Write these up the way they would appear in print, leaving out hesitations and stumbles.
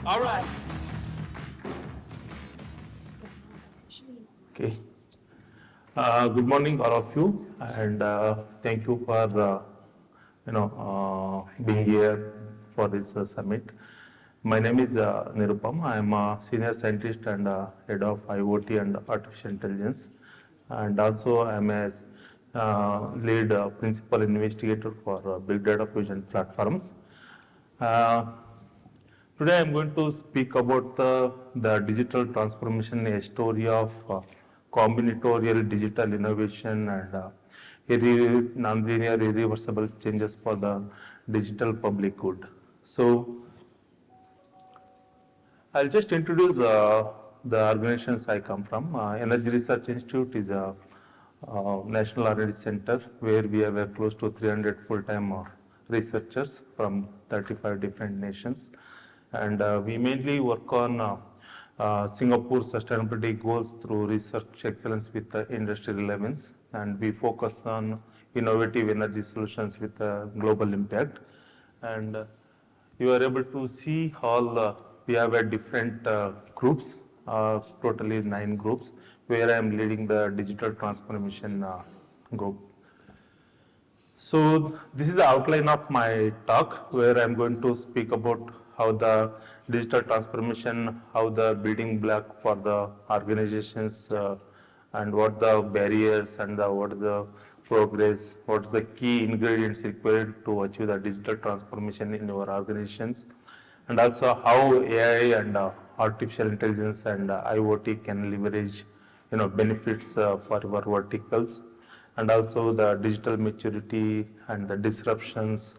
All right. Okay. Good morning, all of you, and thank you for being here for this summit. My name is Nirupam. I am a senior scientist and head of IoT and artificial intelligence, and also I am a lead principal investigator for big data fusion platforms. Uh, Today I am going to speak about the digital transformation, a story of combinatorial digital innovation and non-linear irreversible changes for the digital public good. So I'll just introduce the organizations I come from. Energy Research Institute is a national R&D center where we have close to 300 full-time researchers from 35 different nations. And we mainly work on Singapore sustainability goals through research excellence with industry relevance. And we focus on innovative energy solutions with global impact. And you are able to see all, we have different groups, totally 9 groups, where I am leading the digital transformation group. So this is the outline of my talk, where I'm going to speak about how the digital transformation, how the building block for the organizations, and what the barriers and what the progress, what the key ingredients required to achieve the digital transformation in your organizations, and also how AI and artificial intelligence and IoT can leverage, benefits for your verticals, and also the digital maturity and the disruptions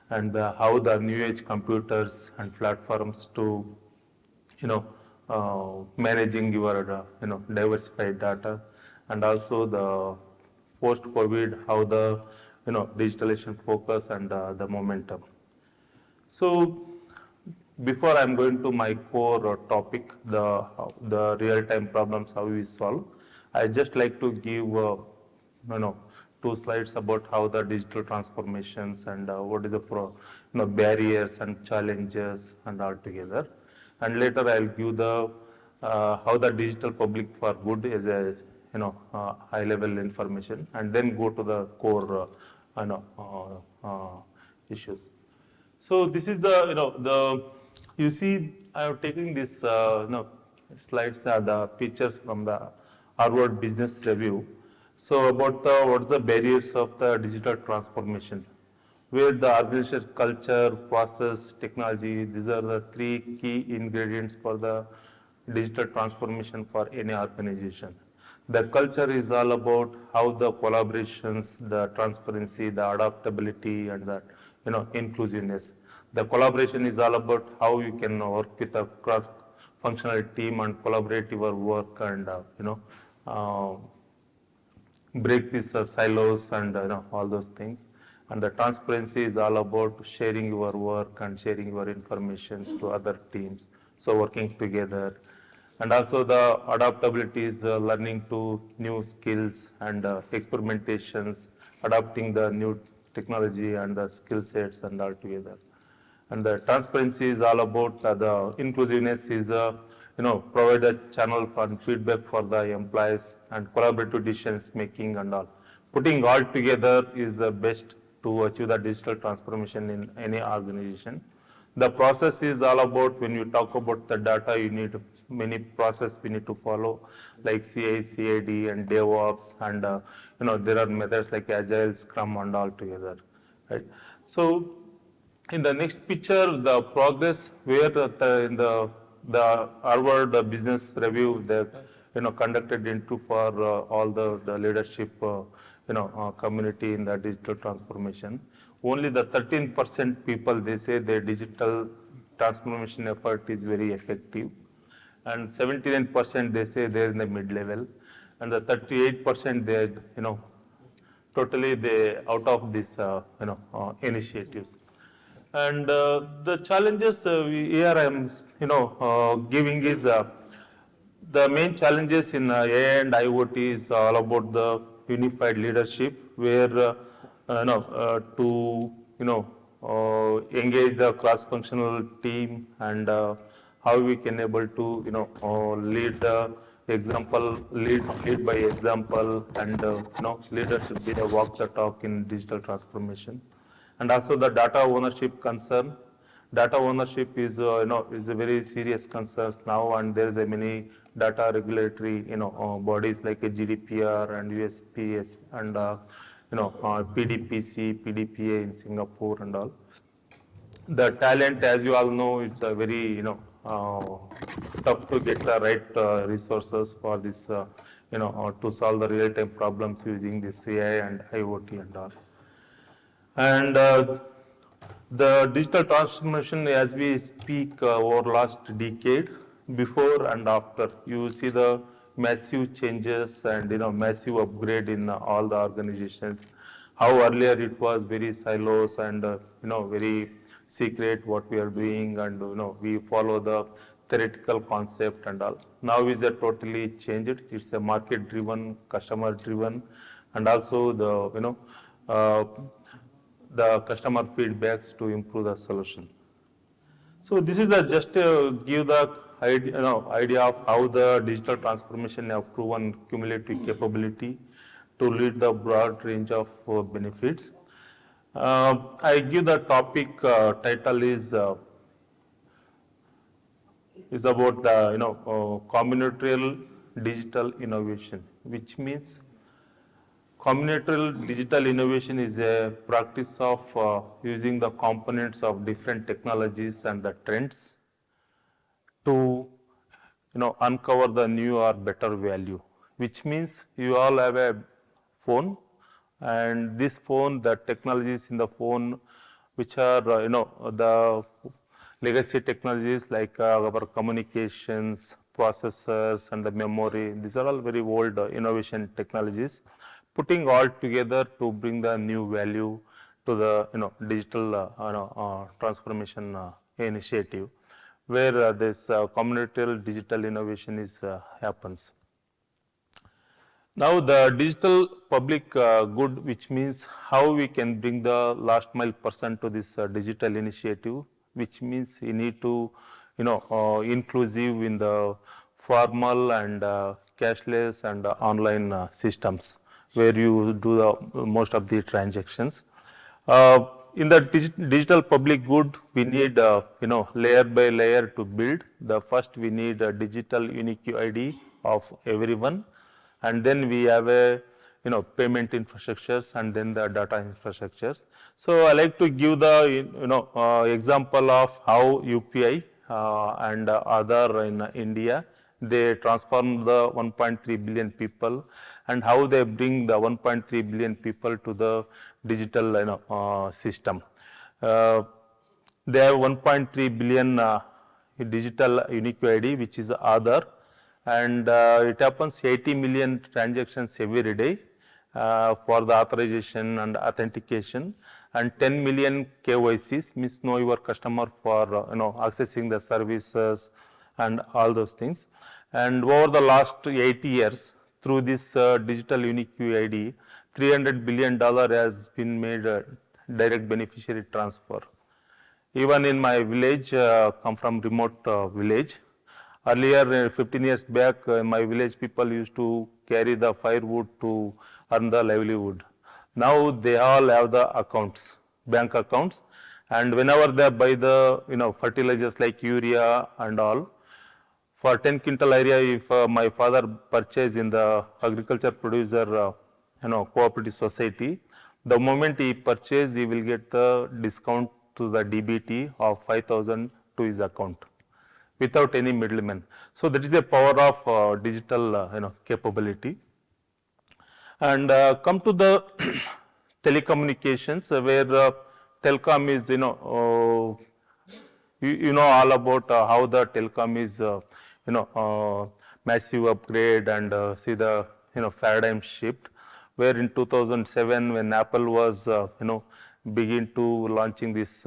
and how the new age computers and platforms to, managing your, diversified data, and also the post-COVID, how the, digitalization focus and the momentum. So before I'm going to my core topic, the real-time problems, how we solve, I just like to give, 2 slides about how the digital transformations and what is the barriers and challenges and all together. And later I'll give the how the digital public for good is a high level information, and then go to the core issues. So this is the you see I have taken this slides, the pictures from the Harvard Business Review. So about what's the barriers of the digital transformation, where the organization culture, process, technology, these are the 3 key ingredients for the digital transformation for any organization. The culture is all about how the collaborations, the transparency, the adaptability, and the inclusiveness. The collaboration is all about how you can work with a cross-functional team and collaborate your work and break these silos and all those things. And the transparency is all about sharing your work and sharing your information to other teams, so working together. And also the adaptability is learning to new skills and experimentations, adapting the new technology and the skill sets and all together. And the transparency is all about the inclusiveness is provide a channel for feedback for the employees and collaborative decisions making and all. Putting all together is the best to achieve the digital transformation in any organization. The process is all about, when you talk about the data, you need many process we need to follow, like CI, CAD and DevOps, and there are methods like Agile, Scrum and all together, right? So in the next picture, the progress where in the Harvard Business Review they conducted into for all the leadership community in the digital transformation. Only the 13% people, they say their digital transformation effort is very effective, and 79% they say they're in the mid-level, and the 38% they totally they out of this initiatives. And the challenges here I am giving is the main challenges in AI and IoT is all about the unified leadership, where to engage the cross-functional team and how we can able to, lead lead by example, and, leaders should be the walk the talk in digital transformation. And also the data ownership concern. Data ownership is, is a very serious concern now, and there is a many data regulatory, bodies like a GDPR and USPS and, PDPC, PDPA in Singapore and all. The talent, as you all know, it's a very, tough to get the right resources for this, to solve the real-time problems using this AI and IoT and all. And the digital transformation, as we speak, over last decade, before and after, you see the massive changes and, massive upgrade in all the organizations. How earlier it was very silos and, very secret what we are doing, and, we follow the theoretical concept and all. Now is a totally changed. It's a market driven, customer driven, and also the, the customer feedbacks to improve the solution. So this is the just give the idea of how the digital transformation have proven cumulative capability to lead the broad range of benefits. I give the topic title is about the combinatorial digital innovation, which means combinatorial digital innovation is a practice of using the components of different technologies and the trends to, uncover the new or better value, which means you all have a phone, and this phone, the technologies in the phone, which are, the legacy technologies like our communications, processors, and the memory. These are all very old innovation technologies, putting all together to bring the new value to the, digital transformation initiative, where this combinatorial digital innovation is happens. Now the digital public good, which means how we can bring the last mile person to this digital initiative, which means you need to, inclusive in the formal and cashless and online systems, where you do the most of the transactions. In the digital public good, we need, layer by layer to build. The first, we need a digital unique ID of everyone, and then we have a, payment infrastructures, and then the data infrastructures. So I like to give the, example of how UPI and other in India, they transform the 1.3 billion people, and how they bring the 1.3 billion people to the digital, system. They have 1.3 billion digital unique ID, which is Aadhaar, and it happens 80 million transactions every day for the authorization and authentication, and 10 million KYCs, means know your customer, for accessing the services and all those things. And over the last 8 years, through this digital unique ID, $300 billion has been made direct beneficiary transfer. Even in my village, come from remote village. Earlier, 15 years back, in my village, people used to carry the firewood to earn the livelihood. Now they all have the accounts, bank accounts, and whenever they buy the fertilizers like urea and all, for 10 quintal area, if my father purchase in the agriculture producer cooperative society, the moment he purchase, he will get the discount to the DBT of 5,000 to his account, without any middleman. So that is the power of digital capability. And come to the telecommunications, where telecom is you know all about how the telecom is massive upgrade, and see the paradigm shift, where in 2007, when Apple was begin to launching this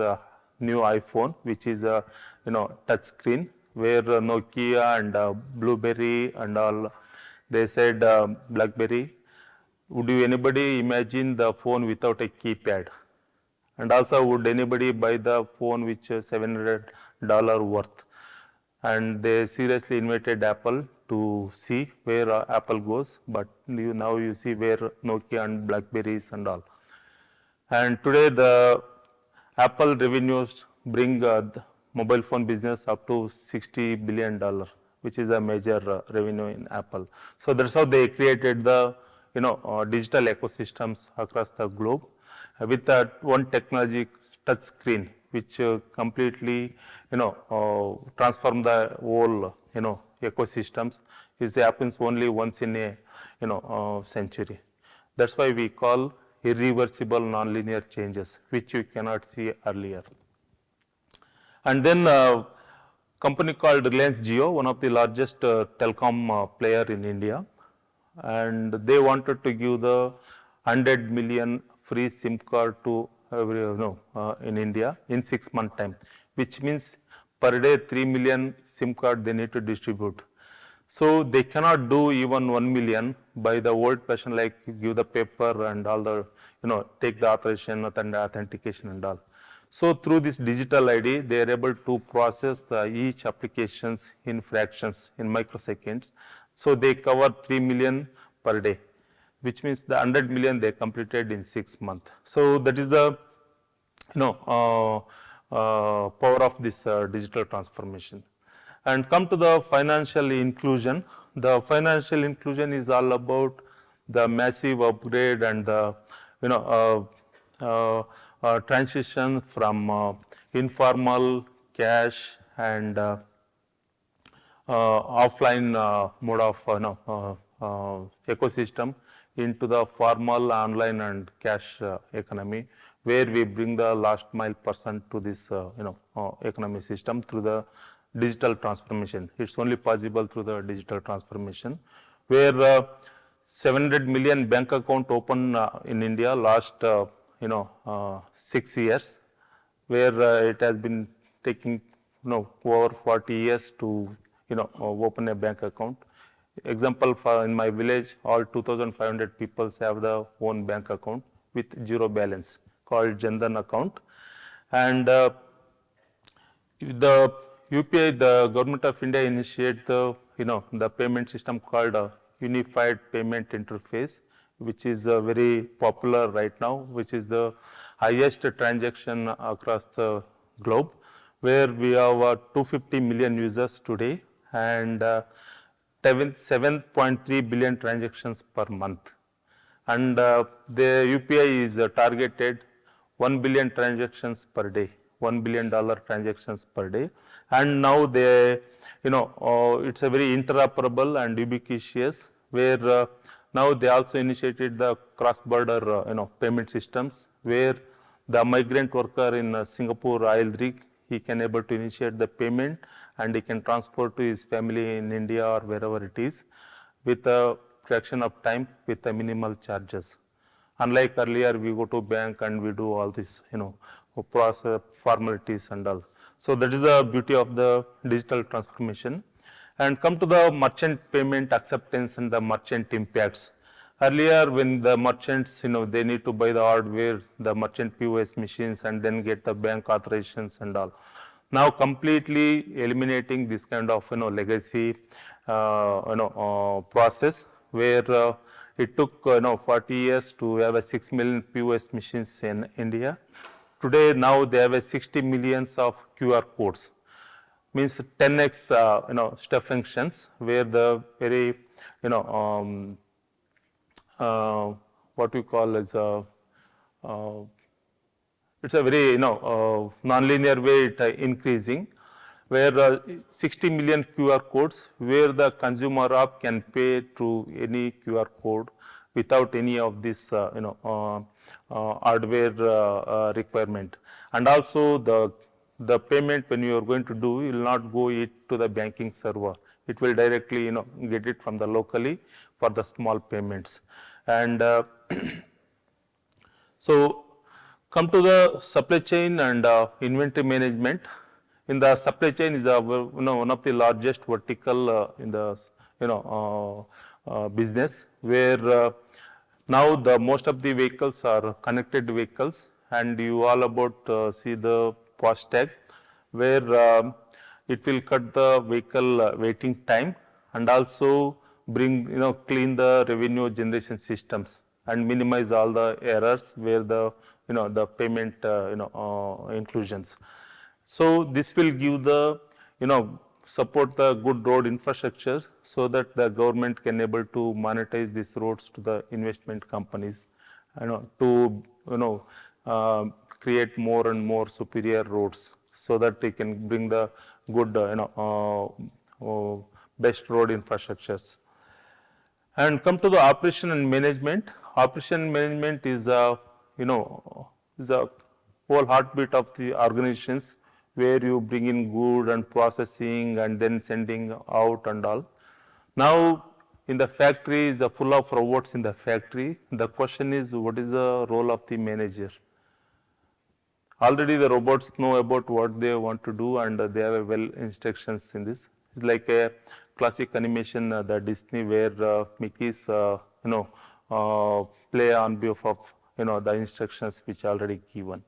new iPhone, which is a touch screen, where Nokia and Blueberry and all, they said BlackBerry, would you anybody imagine the phone without a keypad? And also, would anybody buy the phone which is $700 worth? and they seriously invited Apple to see where Apple goes, but now you see where Nokia and Blackberries and all. And today the Apple revenues bring the mobile phone business up to $60 billion, which is a major revenue in Apple. So that's how they created the digital ecosystems across the globe with that one technology touch screen, which completely transform the whole ecosystems. It happens only once in a century. That's why we call irreversible nonlinear changes, which you cannot see earlier. And then company called Reliance Jio, one of the largest telecom player in India, and they wanted to give the 100 million free SIM card to every in India in 6 month time, which means per day 3 million SIM card they need to distribute. So they cannot do even 1 million by the old fashion, like give the paper and all the take the authorization and authentication and all. So through this digital ID, they are able to process each applications in fractions, in microseconds. So they cover 3 million per day, which means the 100 million they completed in 6 months. So that is the power of this digital transformation. And come to the financial inclusion. The financial inclusion is all about the massive upgrade and the transition from informal cash and offline mode of ecosystem into the formal online and cash economy, where we bring the last mile person to this economy system through the digital transformation. It's only possible through the digital transformation, where 700 million bank account open in India last 6 years, where it has been taking over 40 years to open a bank account. Example, for in my village, all 2,500 people have their own bank account with zero balance, called Jandan account. And the UPI, the government of India initiated the payment system called Unified Payment Interface, which is very popular right now, which is the highest transaction across the globe, where we have 250 million users today and 7.3 billion transactions per month. And the UPI is targeted 1 billion transactions per day, $1 billion transactions per day. And now they, it's a very interoperable and ubiquitous, where now they also initiated the cross-border, payment systems, where the migrant worker in Singapore 𝐿𝐲𝐚, he can able to initiate the payment and he can transfer to his family in India or wherever it is with a fraction of time with the minimal charges. Unlike earlier, we go to bank and we do all this, process formalities and all. So that is the beauty of the digital transformation. And come to the merchant payment acceptance and the merchant impacts. Earlier, when the merchants, they need to buy the hardware, the merchant POS machines, and then get the bank authorizations and all. Now, completely eliminating this kind of, legacy, process, where it took, 40 years to have a 6 million POS machines in India. Today, now they have a 60 millions of QR codes. Means 10x, step functions, where the very, what we call as it's a very, non-linear way it increasing, where 60 million QR codes, where the consumer app can pay through any QR code without any of this, hardware requirement. And also the payment when you are going to do, you will not go it to the banking server. It will directly, get it from the locally for the small payments. And so come to the supply chain and inventory management. In the supply chain is the, one of the largest vertical in the, business, where now the most of the vehicles are connected vehicles, and you all about see the FASTag, where it will cut the vehicle waiting time and also bring, clean the revenue generation systems and minimize all the errors where the, the payment, inclusions. So this will give the, support the good road infrastructure so that the government can able to monetize these roads to the investment companies, to, create more and more superior roads so that they can bring the good, best road infrastructures. And come to the operation and management. Operation management is a, is a whole heartbeat of the organizations where you bring in good and processing and then sending out and all. Now, in the factory is full of robots in the factory. The question is, what is the role of the manager? Already the robots know about what they want to do and they have well instructions in this. It's like a classic animation, the Disney, where Mickey's, play on behalf of, the instructions which already given.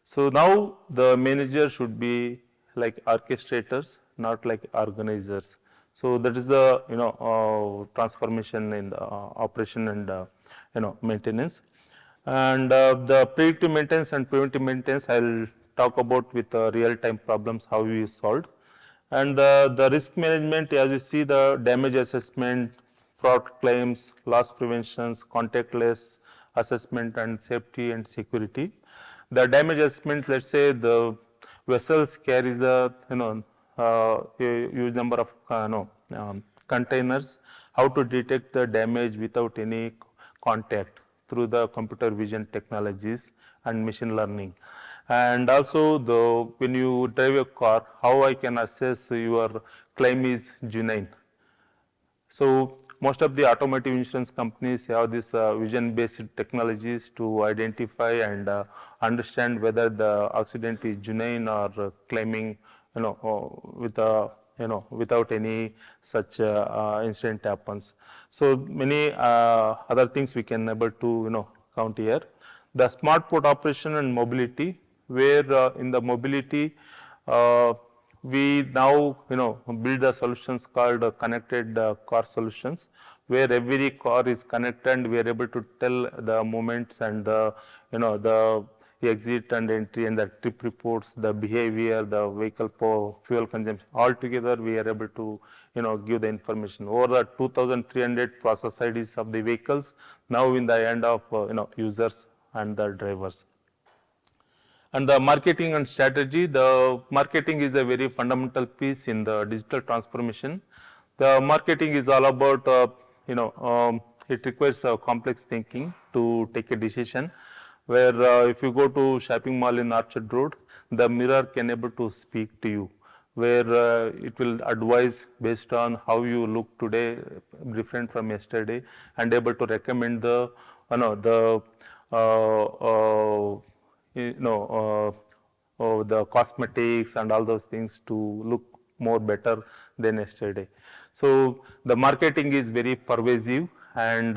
So now the manager should be like orchestrators, not like organizers. So that is the, transformation in the operation and, maintenance. And the predictive maintenance and preventive maintenance, I'll talk about with real-time problems, how we solved. And the risk management, as you see, the damage assessment, fraud claims, loss preventions, contactless assessment, and safety and security. The damage assessment, let's say the vessels carries the, huge number of containers, how to detect the damage without any contact through the computer vision technologies and machine learning. And also when you drive a car, how I can assess your claim is genuine. So most of the automotive insurance companies have this vision-based technologies to identify and understand whether the accident is genuine or claiming, without any such incident happens. So many other things we can able to count here. The smart port operation and mobility, where in the mobility we now build the solutions called connected car solutions, where every car is connected and we are able to tell the movements and the the exit and entry and the trip reports, the behavior, the vehicle fuel consumption, all together we are able to give the information. Over the 2,300 process IDs of the vehicles now in the hand of users and the drivers. And the marketing and strategy, the marketing is a very fundamental piece in the digital transformation. The marketing is all about, it requires complex thinking to take a decision, where if you go to shopping mall in Orchard Road, the mirror can able to speak to you, where it will advise based on how you look today, different from yesterday, and able to recommend the, the cosmetics and all those things to look more better than yesterday. So the marketing is very pervasive, and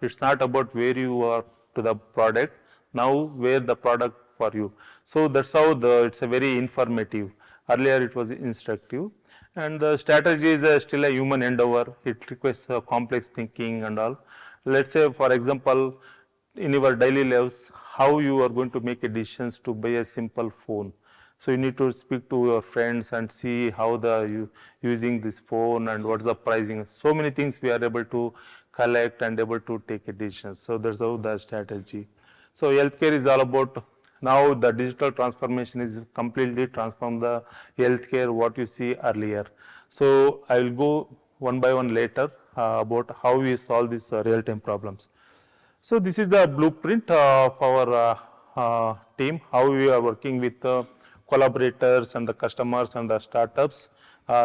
it's not about where you are to the product, now where the product for you. So that's how it's a very informative. Earlier it was instructive, and the strategy is still a human endeavor. It requires complex thinking and all. Let's say, for example, in your daily lives, how you are going to make decisions to buy a simple phone. So you need to speak to your friends and see how you using this phone and what's the pricing. So many things we are able to collect and able to take a decision. So that's how the strategy. So healthcare is all about, now the digital transformation is completely transformed the healthcare what you see earlier. So I will go one by one later about how we solve these real-time problems. So this is the blueprint of our team, how we are working with collaborators and the customers and the startups,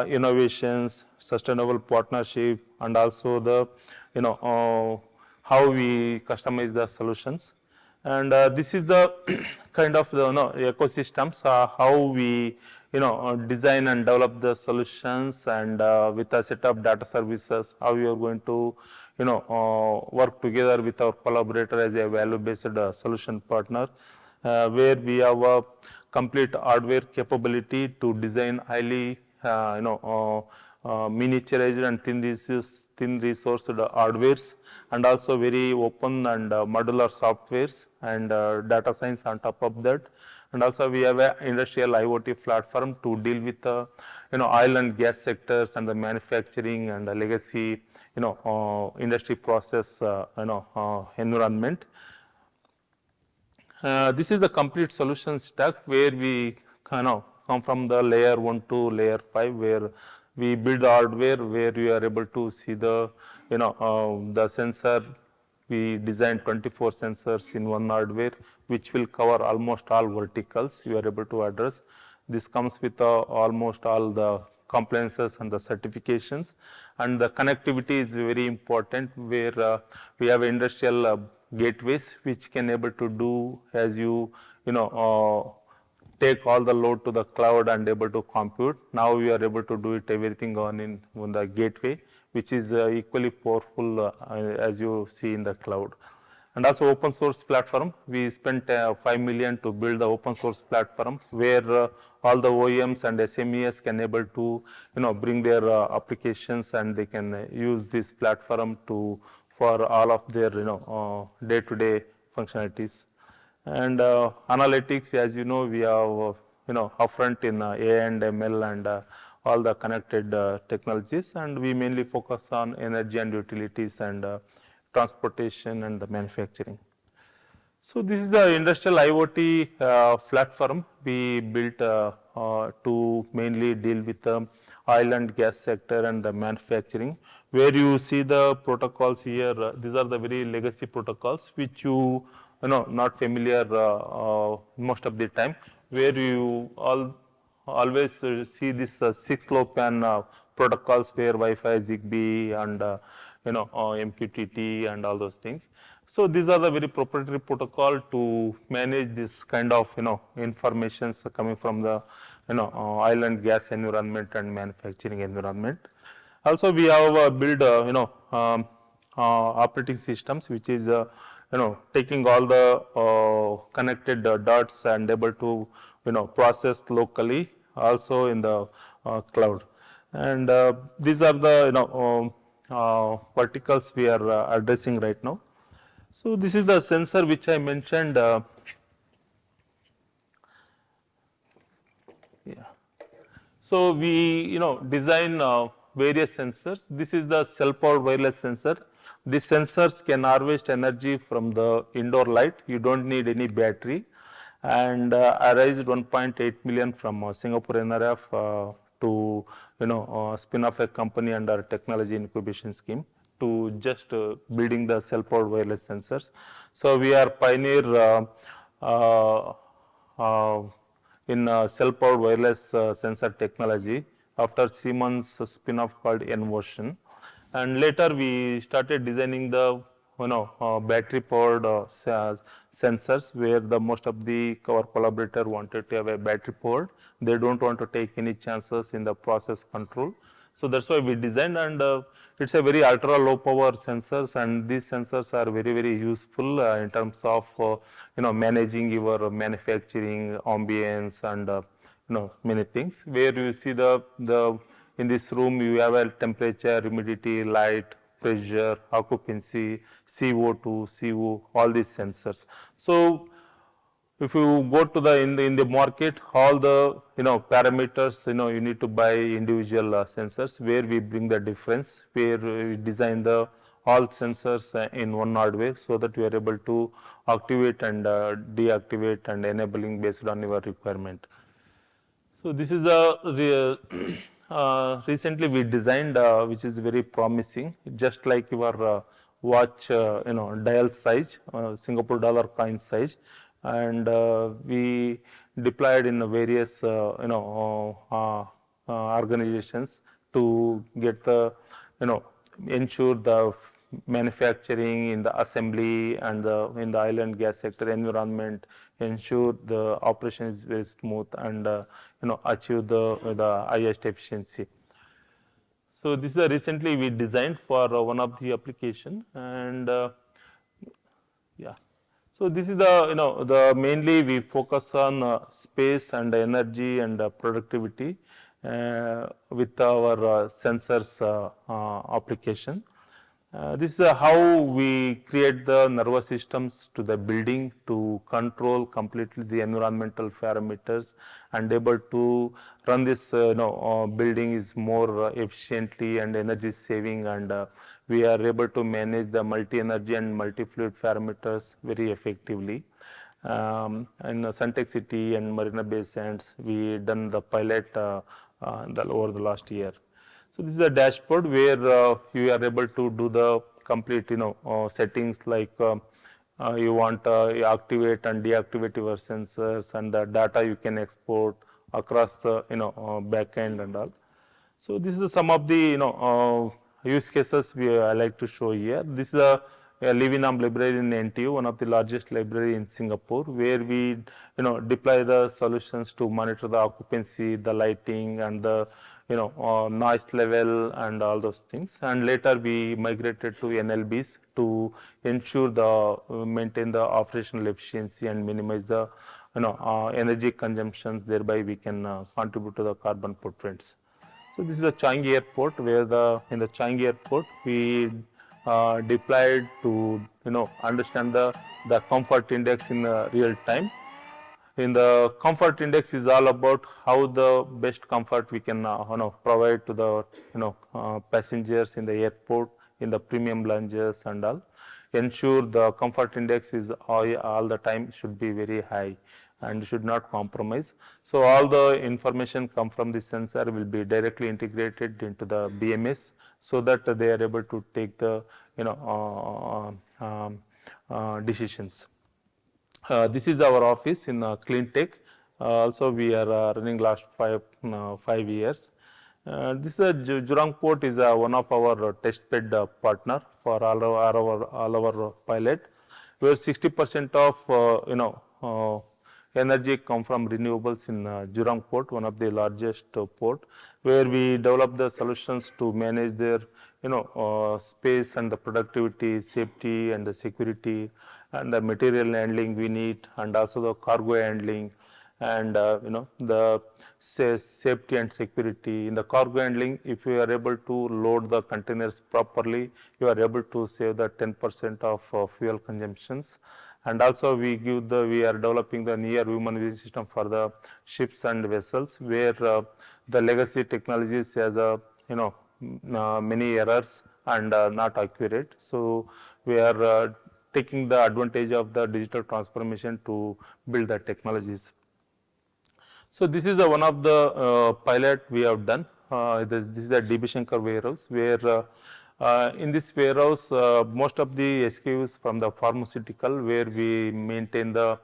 innovations, sustainable partnership, and also the how we customize the solutions. And this is the kind of ecosystems, how we design and develop the solutions, and with a set of data services, how we are going to work together with our collaborator as a value-based solution partner, where we have a complete hardware capability to design highly miniaturized and thin resourced hardwares, and also very open and modular softwares and data science on top of that. And also we have an industrial IoT platform to deal with oil and gas sectors and the manufacturing and the legacy industry process environment. This is the complete solution stack where we come from the layer 1 to layer 5, where we build hardware, where you are able to see the the sensor. We design 24 sensors in one hardware, which will cover almost all verticals you are able to address. This comes with almost all the compliances and the certifications, and the connectivity is very important, where we have industrial gateways which can able to do as take all the load to the cloud and able to compute. Now we are able to do it everything on the gateway, which is equally powerful as you see in the cloud. And also open source platform, we spent 5 million to build the open source platform, where all the OEMs and SMEs can able to bring their applications, and they can use this platform for all of their day-to-day functionalities. And analytics, as you know, we have upfront in AI and ML and all the connected technologies, and we mainly focus on energy and utilities and transportation and the manufacturing. So this is the industrial IoT platform we built to mainly deal with the oil and gas sector and the manufacturing, where you see the protocols here. These are the very legacy protocols which you not familiar most of the time, where you always see this 6-LoWPAN protocols, where Wi-Fi, ZigBee and MQTT and all those things. So these are the very proprietary protocol to manage this kind of informations coming from the oil and gas environment and manufacturing environment. Also we have built operating systems, which is taking all the connected dots and able to process locally, also in the cloud. And these are the verticals we are addressing right now. So this is the sensor which I mentioned. So we design various sensors. This is the cell-powered wireless sensor. These sensors can harvest energy from the indoor light. You don't need any battery. And I raised 1.8 million from Singapore NRF to spin off a company under technology incubation scheme to just building the cell-powered wireless sensors. So we are pioneer in cell-powered wireless sensor technology after Siemens spin-off called Envotion. And later we started designing the battery-powered sensors, where the most of our collaborator wanted to have a battery-powered. They don't want to take any chances in the process control. So that's why we designed, and it's a very ultra low power sensors, and these sensors are very, very useful in terms of managing your manufacturing ambience and many things. Where you see in this room you have a temperature, humidity, light, pressure, occupancy, CO2, CO, all these sensors. So if you go to in the market, all the parameters, you need to buy individual sensors, where we bring the difference, where we design all sensors in one hardware, so that you are able to activate and deactivate and enabling based on your requirement. So this is recently we designed, which is very promising, just like your watch, dial size, Singapore dollar coin size, and we deployed in various organizations to get ensure the manufacturing in the assembly and in the oil and gas sector environment, ensure the operation is very smooth and achieve the highest efficiency. So this is recently we designed for one of the application, and yeah. So this is the mainly we focus on space and energy and productivity, with our sensors application. This is how we create the nervous systems to the building to control completely the environmental parameters and able to run this building is more efficiently and energy saving, and we are able to manage the multi-energy and multi-fluid parameters very effectively. In Suntec City and Marina Bay Sands, we done the pilot over the last year. So this is a dashboard where you are able to do the complete, settings like you want activate and deactivate your sensors, and the data you can export across the backend and all. So this is some of the use cases I like to show here. This is a Livinam library in NTU, one of the largest library in Singapore, where we deploy the solutions to monitor the occupancy, the lighting, and the noise level and all those things. And later we migrated to NLBs to ensure the maintain the operational efficiency and minimize the energy consumptions. Thereby we can contribute to the carbon footprints. So this is the 𝐄𝐢𝐴𝐵𝐞 airport, where in the 𝐄𝐢𝐴𝐵𝐞 airport we deployed to understand the comfort index in real time. In the comfort index is all about how the best comfort we can provide to the passengers in the airport, in the premium lounges and all. Ensure the comfort index is all the time should be very high and should not compromise. So all the information come from the sensor will be directly integrated into the BMS, so that they are able to take the decisions. This is our office in Clean Tech. Also, we are running last 5 years. This is Jurong Port is one of our test bed partner for all our pilot, where 60% of energy come from renewables in Jurong Port, one of the largest port, where we develop the solutions to manage their space and the productivity, safety and the security and the material handling we need, and also the cargo handling and the safety and security. In the cargo handling, if you are able to load the containers properly, you are able to save the 10% of fuel consumptions. And also we are developing the near human vision system for the ships and vessels, where the legacy technologies has many errors and not accurate. So we are taking the advantage of the digital transformation to build the technologies. So this is one of the pilot we have done. This is a DB Shankar warehouse, where in this warehouse most of the SKUs from the pharmaceutical, where we maintain the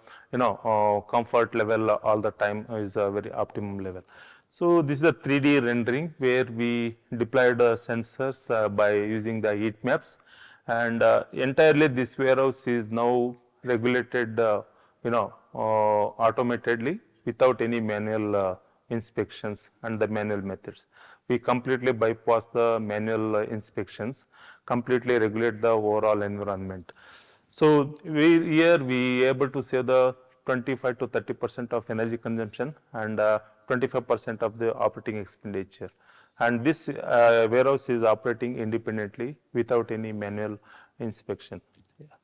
comfort level all the time is a very optimum level. So this is a 3D rendering where we deployed sensors by using the heat maps, and entirely this warehouse is now regulated automatically without any manual inspections and the manual methods. We completely bypass the manual inspections, completely regulate the overall environment. So we able to save the 25 to 30% of energy consumption and 25% of the operating expenditure. And this warehouse is operating independently without any manual inspection. Yeah.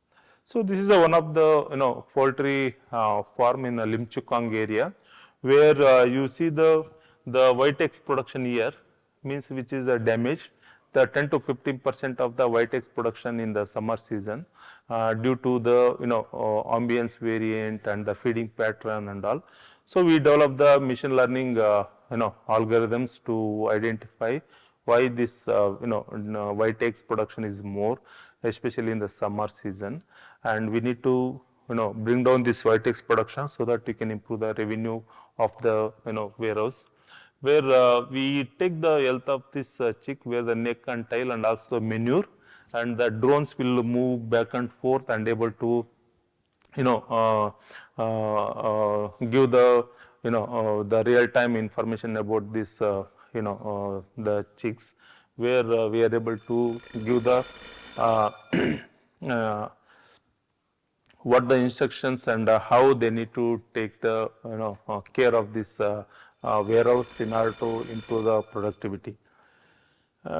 So this is one of the poultry farm in Lim Chu Kang area, where you see the white eggs production here, means which is damaged. The 10 to 15% of the white eggs production in the summer season due to the ambience variant and the feeding pattern and all. So we developed the machine learning algorithms to identify why this white eggs production is more, especially in the summer season, and we need to bring down this white eggs production so that we can improve the revenue of the warehouse, where we take the health of this chick, where the neck and tail and also the manure, and the drones will move back and forth and able to give the the real time information about this the chicks, where we are able to give the what the instructions and how they need to take the care of this warehouse in order to improve the productivity.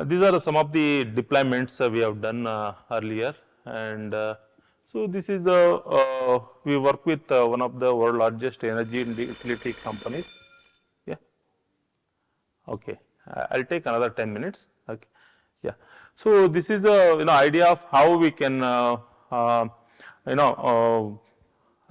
These are some of the deployments we have done earlier, and so this is the we work with one of the world largest energy and utility companies. Yeah. Okay. I'll take another 10 minutes. Okay. Yeah. So this is a idea of how we can you know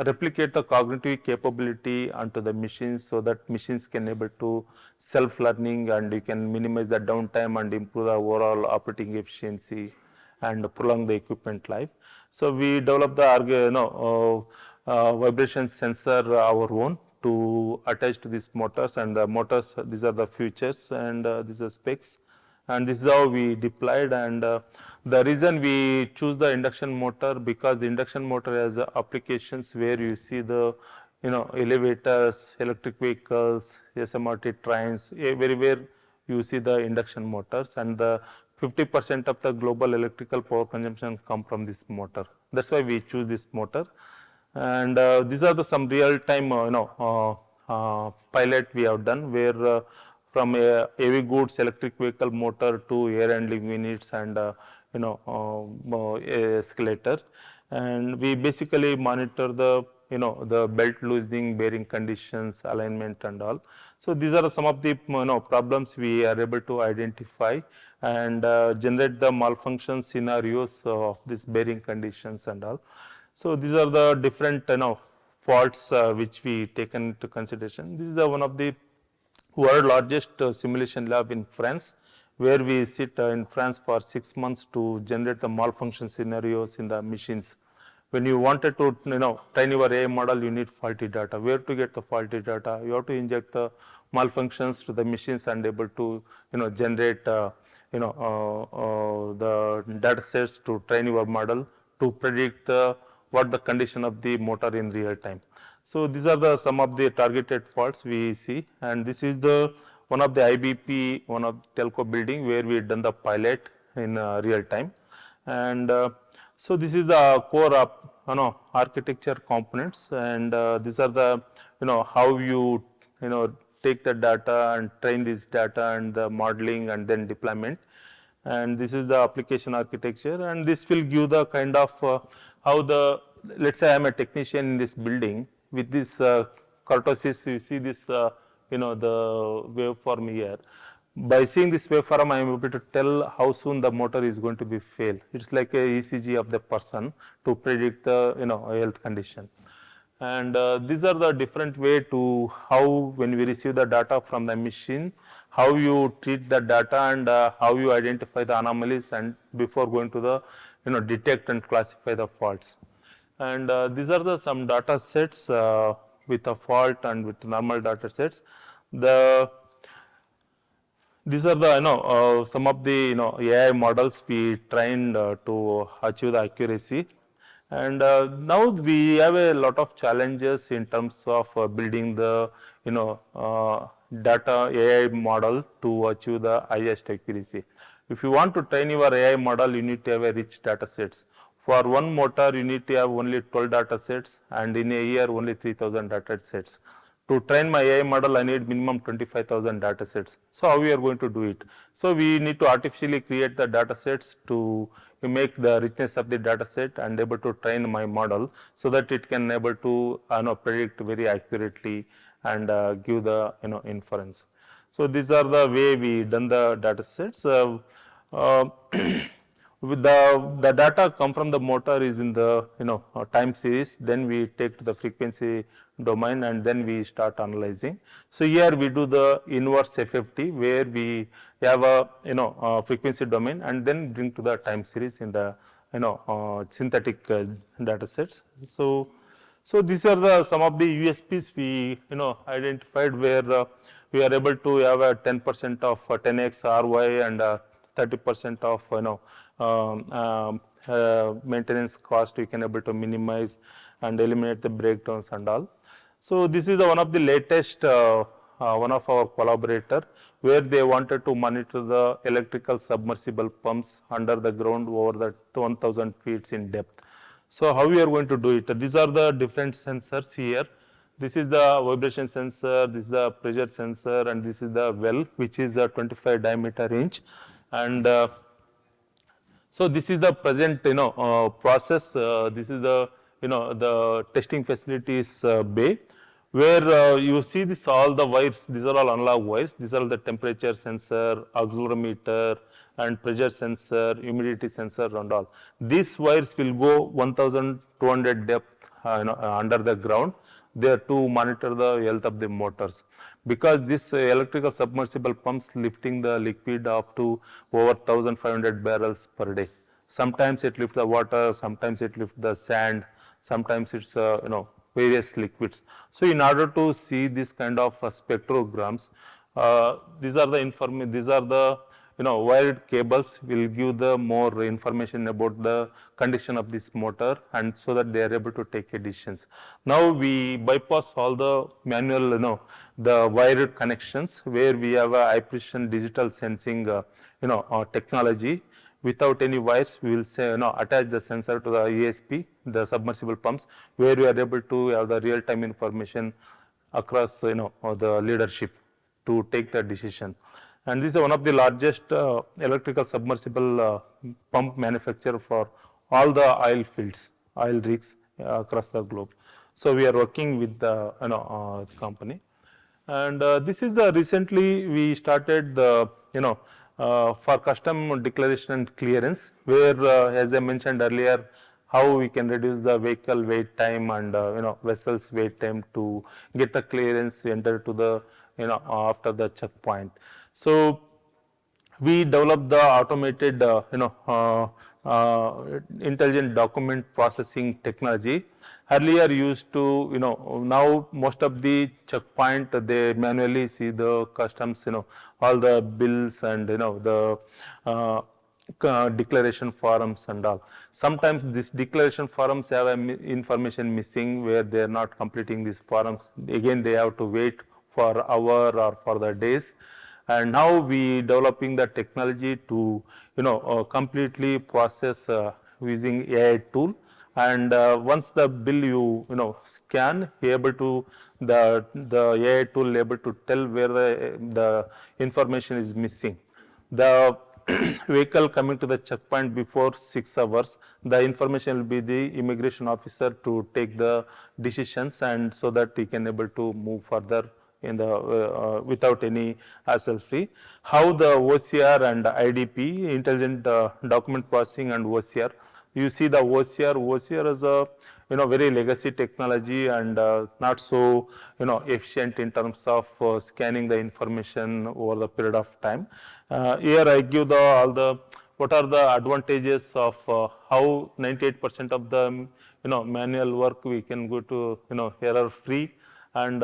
replicate the cognitive capability onto the machines, so that machines can able to self-learning, and you can minimize the downtime and improve the overall operating efficiency and prolong the equipment life. So we developed the vibration sensor our own to attach to these motors, and the motors, these are the features, and these are specs, and this is how we deployed. And the reason we choose the induction motor, because the induction motor has applications where you see the elevators, electric vehicles, SMRT trains, everywhere you see the induction motors, and the 50% of the global electrical power consumption come from this motor. That's why we choose this motor. And these are the some real time pilot we have done, where from a heavy goods electric vehicle motor to air handling units and escalator, and we basically monitor the the belt loosening, bearing conditions, alignment and all. So these are some of the problems we are able to identify and generate the malfunction scenarios of these bearing conditions and all. So these are the different faults which we taken into consideration. This is one of the world largest simulation lab in France, where we sit in France for 6 months to generate the malfunction scenarios in the machines. When you wanted to train your AI model, you need faulty data. Where to get the faulty data? You have to inject the malfunctions to the machines and able to generate the data sets to train your model to predict what the condition of the motor in real time. So these are the some of the targeted faults we see, and this is the one of the IBP, one of telco building, where we done the pilot in real time. And so this is the core of architecture components, and these are the how you take the data and train this data and the modeling and then deployment. And this is the application architecture, and this will give the kind of how the, let's say I am a technician in this building, with this kurtosis, you see this the waveform here. By seeing this waveform, I am able to tell how soon the motor is going to be fail. It's like a ECG of the person to predict the health condition. And these are the different way to how, when we receive the data from the machine, how you treat the data and how you identify the anomalies, and before going to the detect and classify the faults. And these are the some data sets with a fault and with normal data sets. These are the some of the AI models we trained to achieve the accuracy. And now we have a lot of challenges in terms of building the data AI model to achieve the highest accuracy. If you want to train your AI model, you need to have a rich data sets. For one motor, you need to have only 12 data sets, and in a year only 3,000 data sets. To train my AI model, I need minimum 25,000 data sets. So how we are going to do it? So we need to artificially create the data sets to make the richness of the data set and able to train my model, so that it can able to predict very accurately and give the inference. So these are the way we done the data sets. With the data come from the motor is in the time series, then we take to the frequency domain and then we start analyzing. So here we do the inverse FFT, where we have a frequency domain and then bring to the time series in the synthetic data sets. So these are the some of the USPs we identified, where we are able to have a 10% of 10x ROI and 30% of maintenance cost we can able to minimize and eliminate the breakdowns and all. So this is the one of the latest one of our collaborator, where they wanted to monitor the electrical submersible pumps under the ground over the 1,000 feet in depth. So how we are going to do it? These are the different sensors here. This is the vibration sensor, this is the pressure sensor, and this is the well, which is a 25 diameter inch. And so this is the present, process. This is the, the testing facilities bay, where you see this all the wires. These are all analog wires. These are the temperature sensor, accelerometer, and pressure sensor, humidity sensor, and all. These wires will go 1,200 depth, under the ground, there to monitor the health of the motors. Because this electrical submersible pumps lifting the liquid up to over 1,500 barrels per day. Sometimes it lifts the water, sometimes it lifts the sand, sometimes it's various liquids. So in order to see this kind of spectrograms, these are the wired cables will give the more information about the condition of this motor, and so that they are able to take a decisions. Now we bypass all the manual, the wired connections, where we have a high precision digital sensing, technology. Without any wires, we will say, attach the sensor to the ESP, the submersible pumps, where we are able to have the real time information across, the leadership to take the decision. And this is one of the largest electrical submersible pump manufacturer for all the oil fields, oil rigs across the globe. So we are working with the company, and this is the recently we started the for custom declaration and clearance, where as I mentioned earlier, how we can reduce the vehicle wait time and vessels wait time to get the clearance enter to the after the checkpoint. So we developed the automated intelligent document processing technology. Earlier used to, now most of the checkpoint, they manually see the customs, all the bills and, the declaration forms and all. Sometimes these declaration forms have information missing, where they are not completing these forms. Again, they have to wait for hour or for the days. And now we developing the technology to, completely process using AI tool. And once the bill you scan, you able to the AI tool able to tell where the information is missing. The vehicle coming to the checkpoint before 6 hours, the information will be the immigration officer to take the decisions, and so that he can able to move further in the without any hassle free. How the OCR and IDP, intelligent document processing, and OCR. You see the OCR is a very legacy technology, and not so efficient in terms of scanning the information over the period of time. Here I give all the what are the advantages of how 98% of the manual work we can go to error free, and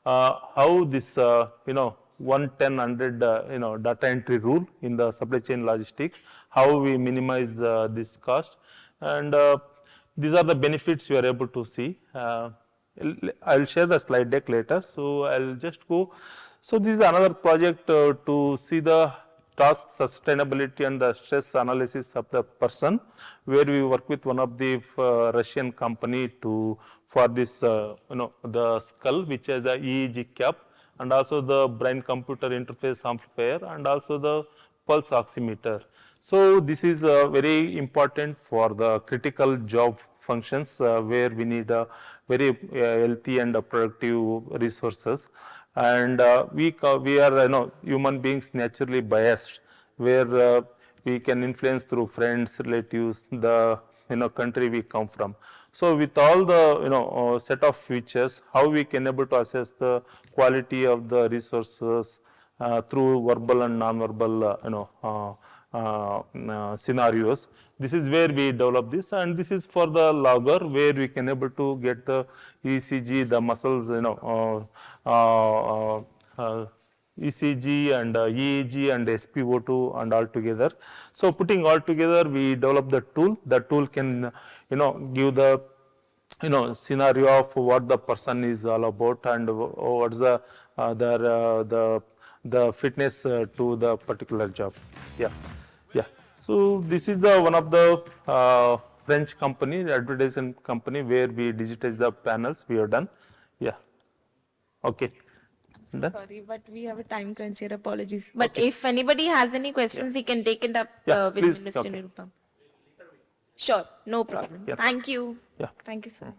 how this 1-10-100 data entry rule in the supply chain logistics, how we minimize this cost, and these are the benefits you are able to see. I'll share the slide deck later, so I'll just go. So this is another project to see the task sustainability and the stress analysis of the person, where we work with one of the Russian company for this the skull, which has a EEG cap, and also the brain computer interface amplifier, and also the pulse oximeter. So this is very important for the critical job functions, where we need a very healthy and productive resources. And we are human beings naturally biased, where we can influence through friends, relatives, the country we come from. So with all the set of features, how we can able to assess the quality of the resources through verbal and non-verbal scenarios. This is where we develop this, and this is for the logger, where we can able to get the ECG, the muscles, ECG and EEG and SpO2 and all together. So putting all together, we develop the tool. The tool can give the scenario of what the person is all about, and what's the fitness to the particular job. Yeah. So this is the one of the French company, advertising company, where we digitize the panels we have done. Yeah. Okay. So Done? sorry, but we have a time crunch here. Apologies. But if anybody has any questions, he can take it up Yeah, with please. Mr. Okay. Nirupam. Sure, no problem. Yeah. Thank you. Yeah. Thank you so much.